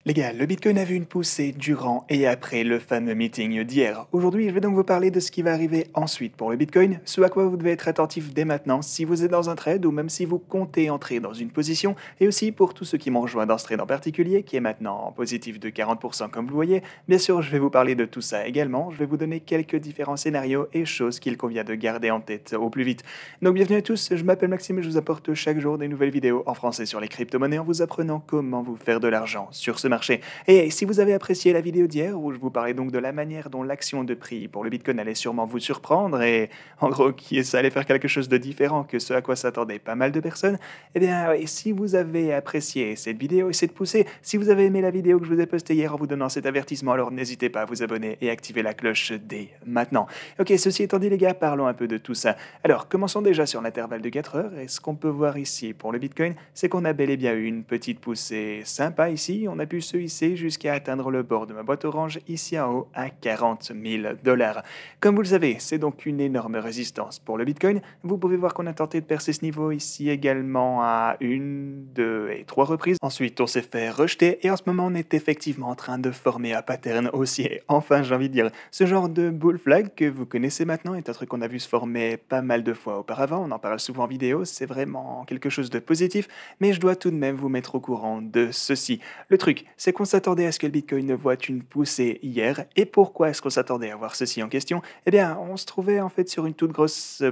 Les gars, le Bitcoin a vu une poussée durant et après le fameux meeting d'hier. Aujourd'hui, je vais donc vous parler de ce qui va arriver ensuite pour le Bitcoin, ce à quoi vous devez être attentif dès maintenant si vous êtes dans un trade ou même si vous comptez entrer dans une position, et aussi pour tous ceux qui m'ont rejoint dans ce trade en particulier, qui est maintenant en positif de 40% comme vous le voyez. Bien sûr, je vais vous parler de tout ça également, je vais vous donner quelques différents scénarios et choses qu'il convient de garder en tête au plus vite. Donc bienvenue à tous, je m'appelle Maxime et je vous apporte chaque jour des nouvelles vidéos en français sur les crypto-monnaies en vous apprenant comment vous faire de l'argent sur ce marché. Et si vous avez apprécié la vidéo d'hier, où je vous parlais donc de la manière dont l'action de prix pour le Bitcoin allait sûrement vous surprendre, et en gros, ça allait faire quelque chose de différent que ce à quoi s'attendaient pas mal de personnes, eh bien, ouais, si vous avez apprécié cette vidéo et cette poussée, si vous avez aimé la vidéo que je vous ai postée hier en vous donnant cet avertissement, alors n'hésitez pas à vous abonner et activer la cloche dès maintenant. Ok, ceci étant dit les gars, parlons un peu de tout ça. Alors, commençons déjà sur l'intervalle de 4 heures, et ce qu'on peut voir ici pour le Bitcoin, c'est qu'on a bel et bien eu une petite poussée sympa ici, on a pu se hisser jusqu'à atteindre le bord de ma boîte orange ici en haut à 40 000 $. Comme vous le savez, c'est donc une énorme résistance pour le Bitcoin. Vous pouvez voir qu'on a tenté de percer ce niveau ici également à 1, 2 et 3 reprises. Ensuite, on s'est fait rejeter et en ce moment, on est effectivement en train de former un pattern haussier. Enfin, j'ai envie de dire, ce genre de bull flag que vous connaissez maintenant est un truc qu'on a vu se former pas mal de fois auparavant. On en parle souvent en vidéo, c'est vraiment quelque chose de positif, mais je dois tout de même vous mettre au courant de ceci. Le truc, c'est qu'on s'attendait à ce que le Bitcoin voit une poussée hier. Et pourquoi est-ce qu'on s'attendait à voir ceci en question? Eh bien, on se trouvait en fait sur une toute grosse,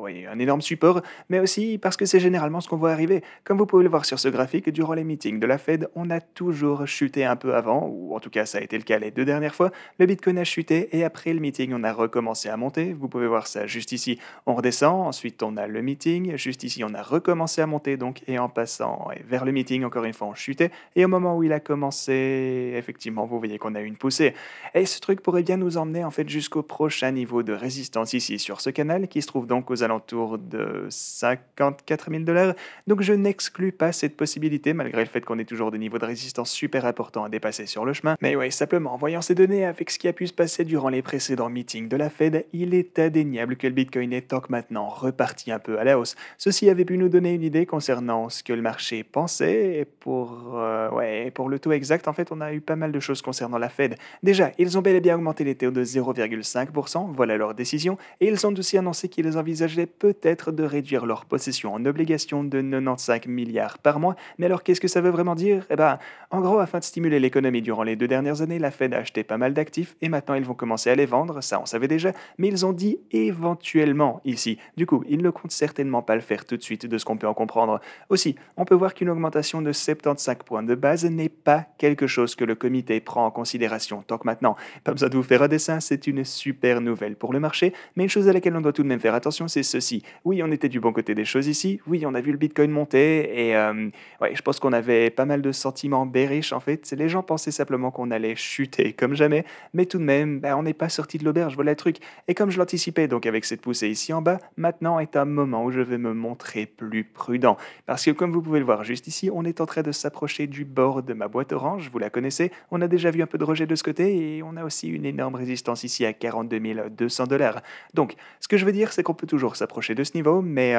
oui, un énorme support, mais aussi parce que c'est généralement ce qu'on voit arriver. Comme vous pouvez le voir sur ce graphique, durant les meetings de la Fed, on a toujours chuté un peu avant, ou en tout cas ça a été le cas les 2 dernières fois. Le Bitcoin a chuté et après le meeting, on a recommencé à monter. Vous pouvez voir ça juste ici. On redescend, ensuite on a le meeting, juste ici on a recommencé à monter donc, et en passant vers le meeting, encore une fois on chutait, et au moment où il a commencé, effectivement, vous voyez qu'on a eu une poussée. Et ce truc pourrait bien nous emmener en fait jusqu'au prochain niveau de résistance ici sur ce canal qui se trouve donc aux alentours de 54 000 $. Donc je n'exclus pas cette possibilité malgré le fait qu'on ait toujours des niveaux de résistance super importants à dépasser sur le chemin. Mais ouais, simplement en voyant ces données avec ce qui a pu se passer durant les précédents meetings de la Fed, il est indéniable que le Bitcoin est donc maintenant reparti un peu à la hausse. Ceci avait pu nous donner une idée concernant ce que le marché pensait et pour le taux exact, en fait, on a eu pas mal de choses concernant la Fed. Déjà, ils ont bel et bien augmenté les taux de 0,5%, voilà leur décision, et ils ont aussi annoncé qu'ils envisageaient peut-être de réduire leur possession en obligations de 95 milliards par mois. Mais alors, qu'est-ce que ça veut vraiment dire? Eh ben, en gros, afin de stimuler l'économie durant les 2 dernières années, la Fed a acheté pas mal d'actifs et maintenant ils vont commencer à les vendre, ça on savait déjà, mais ils ont dit éventuellement ici. Du coup, ils ne comptent certainement pas le faire tout de suite de ce qu'on peut en comprendre. Aussi, on peut voir qu'une augmentation de 75 points de base n'est pas quelque chose que le comité prend en considération tant que maintenant. Pas besoin de vous faire un dessin, c'est une super nouvelle pour le marché, mais une chose à laquelle on doit tout de même faire attention, c'est ceci. Oui, on était du bon côté des choses ici, oui, on a vu le Bitcoin monter, et ouais, je pense qu'on avait pas mal de sentiments bearish en fait. Les gens pensaient simplement qu'on allait chuter comme jamais, mais tout de même, on n'est pas sorti de l'auberge, voilà le truc. Et comme je l'anticipais donc avec cette poussée ici en bas, maintenant est un moment où je vais me montrer plus prudent. Parce que comme vous pouvez le voir juste ici, on est en train de s'approcher du bord de ma boîte orange, vous la connaissez, on a déjà vu un peu de rejet de ce côté et on a aussi une énorme résistance ici à 42 200 $. Donc, ce que je veux dire, c'est qu'on peut toujours s'approcher de ce niveau, mais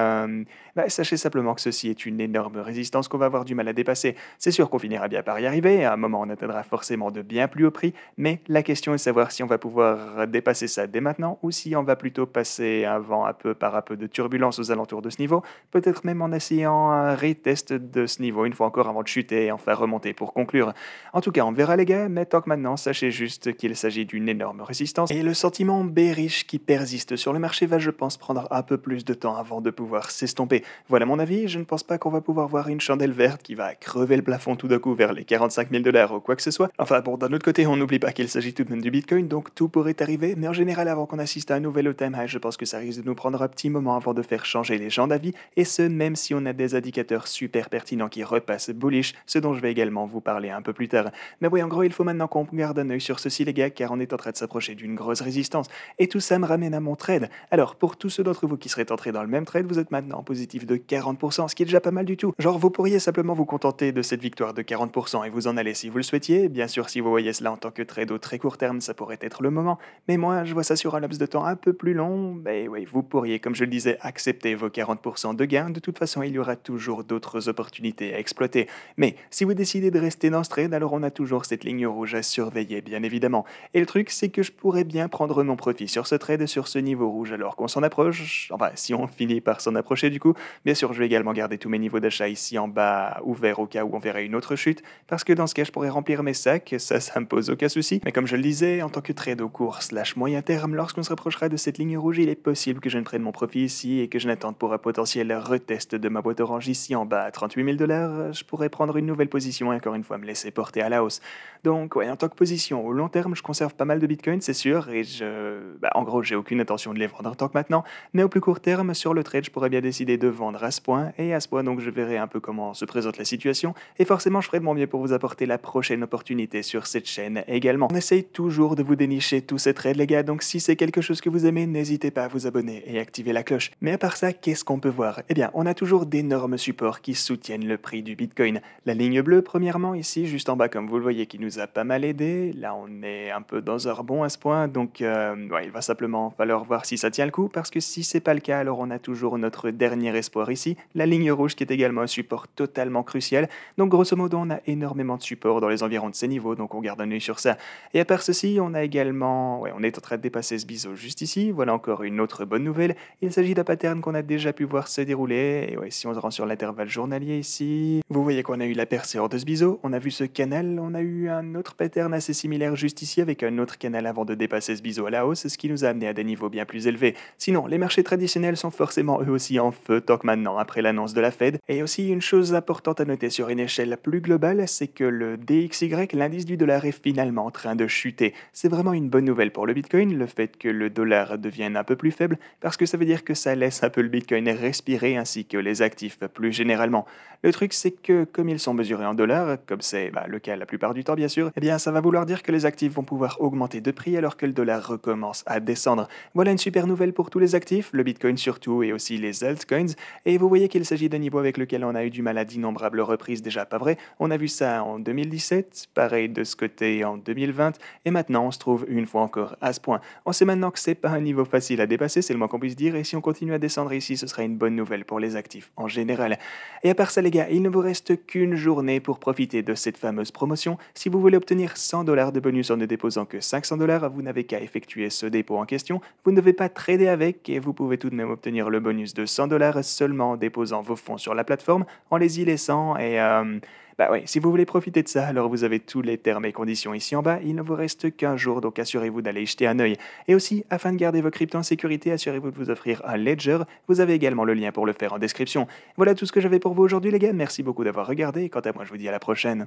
sachez simplement que ceci est une énorme résistance qu'on va avoir du mal à dépasser. C'est sûr qu'on finira bien par y arriver, à un moment on atteindra forcément de bien plus haut prix, mais la question est de savoir si on va pouvoir dépasser ça dès maintenant ou si on va plutôt passer avant un peu par un peu de turbulence aux alentours de ce niveau, peut-être même en essayant un retest de ce niveau une fois encore avant de chuter et enfin remonter pour conclure. En tout cas, on verra les gars, mais tant que maintenant, sachez juste qu'il s'agit d'une énorme résistance et le sentiment bearish qui persiste sur le marché va, je pense, prendre un peu plus de temps avant de pouvoir s'estomper. Voilà mon avis, je ne pense pas qu'on va pouvoir voir une chandelle verte qui va crever le plafond tout d'un coup vers les 45 000 $ ou quoi que ce soit. Enfin bon, d'un autre côté, on n'oublie pas qu'il s'agit tout de même du Bitcoin, donc tout pourrait arriver, mais en général, avant qu'on assiste à un nouvel all-time high, je pense que ça risque de nous prendre un petit moment avant de faire changer les gens d'avis, et ce, même si on a des indicateurs super pertinents qui repassent bullish, ce dont je vais également vous parler un peu plus tard. Mais oui, en gros, il faut maintenant qu'on garde un œil sur ceci, les gars, car on est en train de s'approcher d'une grosse résistance. Et tout ça me ramène à mon trade. Alors, pour tous ceux d'entre vous qui seraient entrés dans le même trade, vous êtes maintenant en positif de 40%, ce qui est déjà pas mal du tout. Genre, vous pourriez simplement vous contenter de cette victoire de 40% et vous en aller si vous le souhaitiez. Bien sûr, si vous voyez cela en tant que trade au très court terme, ça pourrait être le moment. Mais moi, je vois ça sur un laps de temps un peu plus long. Ben oui, vous pourriez, comme je le disais, accepter vos 40% de gains. De toute façon, il y aura toujours d'autres opportunités à exploiter. Mais si vous décidez de rester dans ce trade, alors on a toujours cette ligne rouge à surveiller, bien évidemment. Et le truc, c'est que je pourrais bien prendre mon profit sur ce trade, sur ce niveau rouge, alors qu'on s'en approche. Enfin, si on finit par s'en approcher du coup. Bien sûr, je vais également garder tous mes niveaux d'achat ici en bas ouverts au cas où on verrait une autre chute, parce que dans ce cas, je pourrais remplir mes sacs, ça me pose aucun souci. Mais comme je le disais, en tant que trade au court slash moyen terme, lorsqu'on se rapprochera de cette ligne rouge, il est possible que je ne prenne mon profit ici et que je n'attende pour un potentiel retest de ma boîte orange ici en bas à 38 000 $. Je pourrais prendre une nouvelle position et encore une fois me laisser porter à la hausse. Donc, ouais, en tant que position au long terme, je conserve pas mal de bitcoins, c'est sûr, et en gros, j'ai aucune intention de les vendre en tant que maintenant. Mais au plus court terme, sur le trade, je pourrais bien décider de vendre à ce point, et à ce point, donc, je verrai un peu comment se présente la situation, et forcément, je ferai de mon mieux pour vous apporter la prochaine opportunité sur cette chaîne également. On essaye toujours de vous dénicher tous ces trades, les gars, donc si c'est quelque chose que vous aimez, n'hésitez pas à vous abonner et activer la cloche. Mais à part ça, qu'est-ce qu'on peut voir? Eh bien, on a toujours d'énormes supports qui soutiennent le prix du bitcoin. La ligne bleue, premièrement, ici, juste en bas, comme vous le voyez, qui nous a pas mal aidé. Là, on est un peu dans un rebond à ce point, donc ouais, il va simplement falloir voir si ça tient le coup, parce que si c'est pas le cas, alors on a toujours notre dernier espoir ici, la ligne rouge qui est également un support totalement crucial. Donc grosso modo, on a énormément de supports dans les environs de ces niveaux, donc on garde un œil sur ça. Et à part ceci, on a également, ouais, on est en train de dépasser ce biseau juste ici. Voilà encore une autre bonne nouvelle. Il s'agit d'un pattern qu'on a déjà pu voir se dérouler. Et ouais, si on se rend sur l'intervalle journalier ici, vous voyez qu'on a eu la percée hors de ce biseau, on a vu ce canal, on a eu un autre pattern assez similaire juste ici avec un autre canal avant de dépasser ce biseau à la hausse, ce qui nous a amené à des niveaux bien plus élevés. Sinon, les marchés traditionnels sont forcément eux aussi en feu tant que maintenant après l'annonce de la Fed. Et aussi une chose importante à noter sur une échelle plus globale, c'est que le DXY, l'indice du dollar, est finalement en train de chuter. C'est vraiment une bonne nouvelle pour le Bitcoin, le fait que le dollar devienne un peu plus faible, parce que ça veut dire que ça laisse un peu le Bitcoin respirer ainsi que les actifs plus généralement. Le truc, c'est que comme ils sont mesurés en dollars, comme c'est le cas la plupart du temps bien sûr, eh bien ça va vouloir dire que les actifs vont pouvoir augmenter de prix alors que le dollar recommence à descendre. Voilà une super nouvelle pour tous les actifs, le Bitcoin surtout et aussi les altcoins, et vous voyez qu'il s'agit d'un niveau avec lequel on a eu du mal à d'innombrables reprises déjà, pas vrai? On a vu ça en 2017, pareil de ce côté en 2020, et maintenant on se trouve une fois encore à ce point. On sait maintenant que c'est pas un niveau facile à dépasser, c'est le moins qu'on puisse dire, et si on continue à descendre ici, ce sera une bonne nouvelle pour les actifs en général. Et à part ça les gars, il ne vous reste qu'une journée pour profiter de cette fameuse promotion. Si vous voulez obtenir 100 $ de bonus en ne déposant que 500 $, vous n'avez qu'à effectuer ce dépôt en question. Vous ne devez pas trader avec et vous pouvez tout de même obtenir le bonus de 100 $ seulement en déposant vos fonds sur la plateforme, en les y laissant et bah oui, si vous voulez profiter de ça, alors vous avez tous les termes et conditions ici en bas. Il ne vous reste qu'un jour, donc assurez-vous d'aller y jeter un œil. Et aussi, afin de garder vos cryptos en sécurité, assurez-vous de vous offrir un Ledger. Vous avez également le lien pour le faire en description. Voilà tout ce que j'avais pour vous aujourd'hui les gars. Merci beaucoup d'avoir regardé et quant à moi, je vous dis à la prochaine.